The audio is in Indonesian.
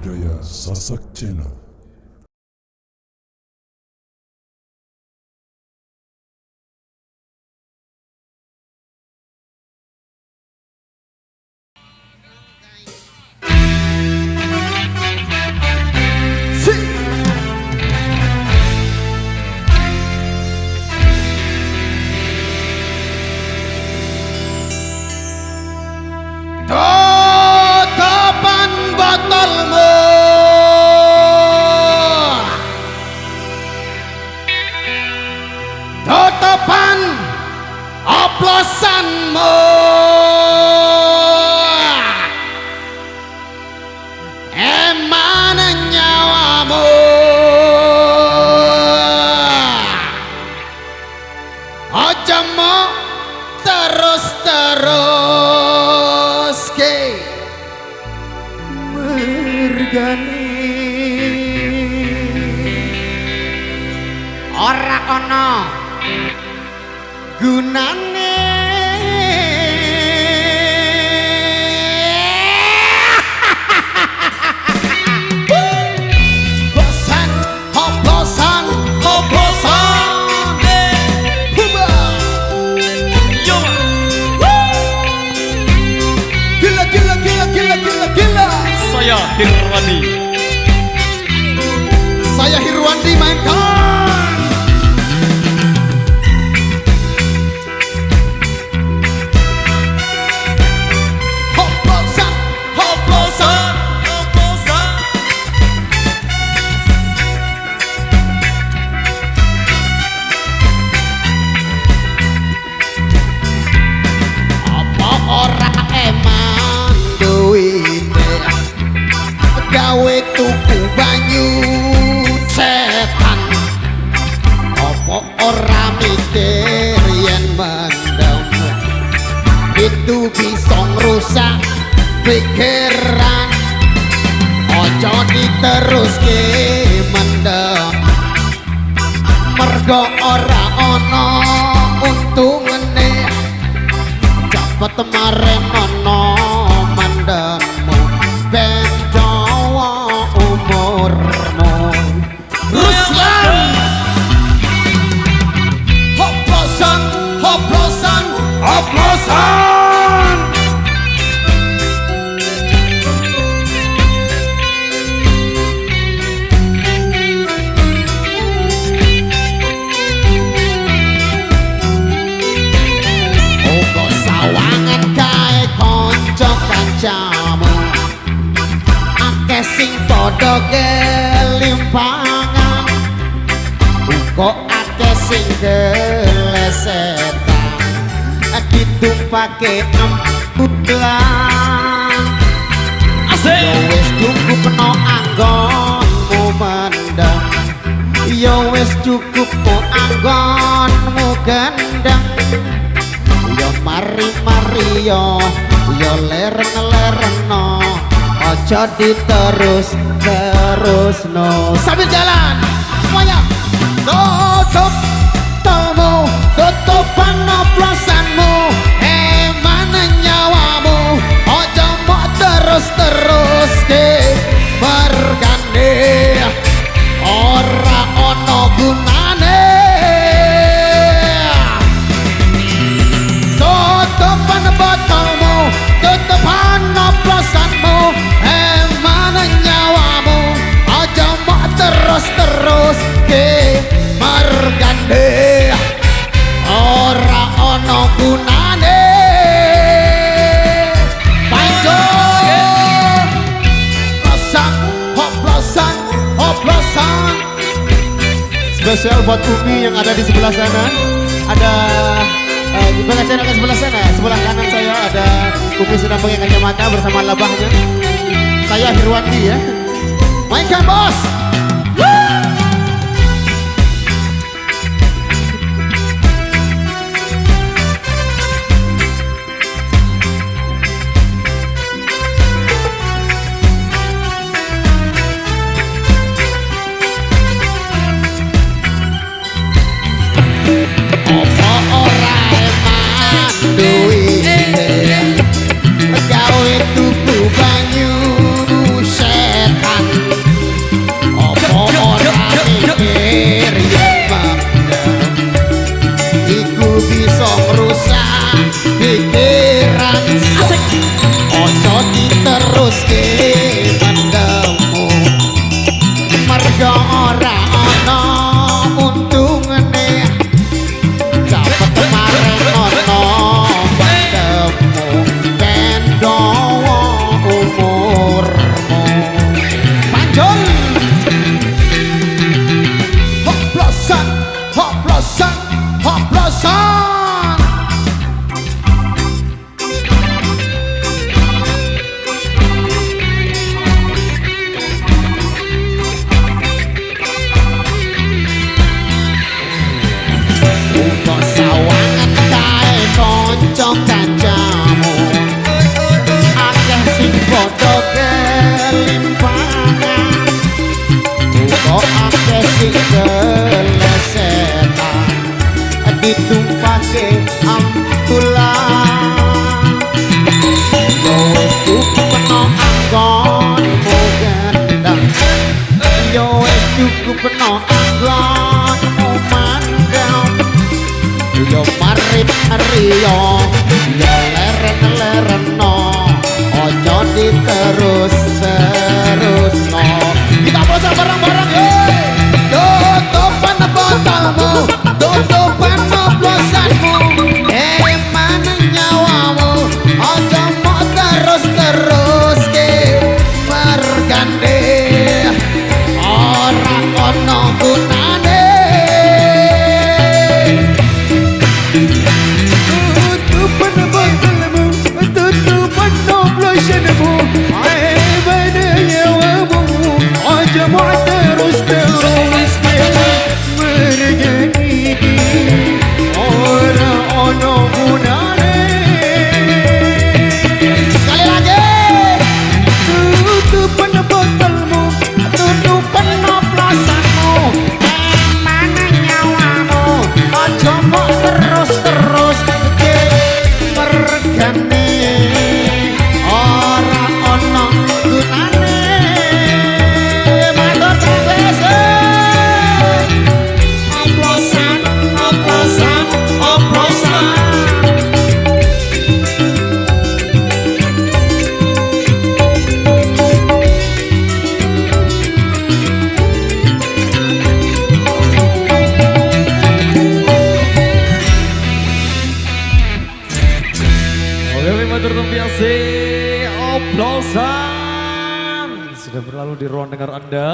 budaya Sasak Channel. Tutupan botolmu, tutupan oplosanmu, emana nyawamu, ojo mau terus mergani ora ana gunane bosan hoplosan gila. Saya Hirwandi. Saya Hirwandi mainkan. Hoplosan, hoplosan, hoplosan. Apa ora emang duwite gawe tuku banyu setan, opo ora mikir yen mendem itu bisa ngerusak pikiran, ojo diteruske mendem mergo ora ono untungane, cepet maren ono mendemmu ben dawa umurmu. Ruslan hoplosan, hoplosan, hoplosan. Uga sawangan kae kanca kancamu, akeh sing padha kelimpangan, uga akeh sing gelesetan, ditumpake emputlan. Ya wis cukup no anggonmu mendem, ya wis cukup no anggonmu gendeng, ya mari-mari yo lereng-lerengno, ojo diterus-terusno. Sambil jalan semuanya. Tutup tolmu, tutupan oplosanmu, emana nyawamu, ojo mau terus-terus ke mergane, ora ono gunane. Tutupan botolmu, tutupan oplosanmu, emana nyawamu, ojo mau terus-terus ke mergane, ora ono gunane. Panjang hoplosan, hoplosan, hoplosan. Spesial buat Umi yang ada di sebelah sana. Ada gimana cara ke sebelah sana? Sebelah kanan saya ada Umi sedang pakai kacamata bersama labahnya. Saya Hirwandi ya. Mainkan bos. Apa ora emang duwite gawe tuku banyu setan, umurmu. Panjul. Hoplosan, hoplosan, hoplosan. Uga sawangan kae kanca kancamu, akeh sing padha kelimpangan, uga akeh sing kelesetan, ditumpake ambulan. Yo wis cukup no anggonmu gendang, yo wis cukup no anggonmu mandang. Yo marip Rio, yo leren no, ojo diterus no. Kita bosa bareng-bareng, hey! Tutupan botolmu, tutupan oplosanmu, mana nyawamu, ojo mau terus ke bergande, orang ono gunane. Tutupan botolmu, tutupan oplosanmu, mana nyawamu, ojo mau terus ke bergande, orang ono gunane. Sekali lagi. Tutupan botolmu, tutupan oplosanmu, mana nyawamu, ojo mau terus ke bergane, orang ono gunane. Matur kabeh. Oplosan, oplosan, oplosan. Oke, matur biasa. Oplosan sudah berlalu di ruang dengar Anda.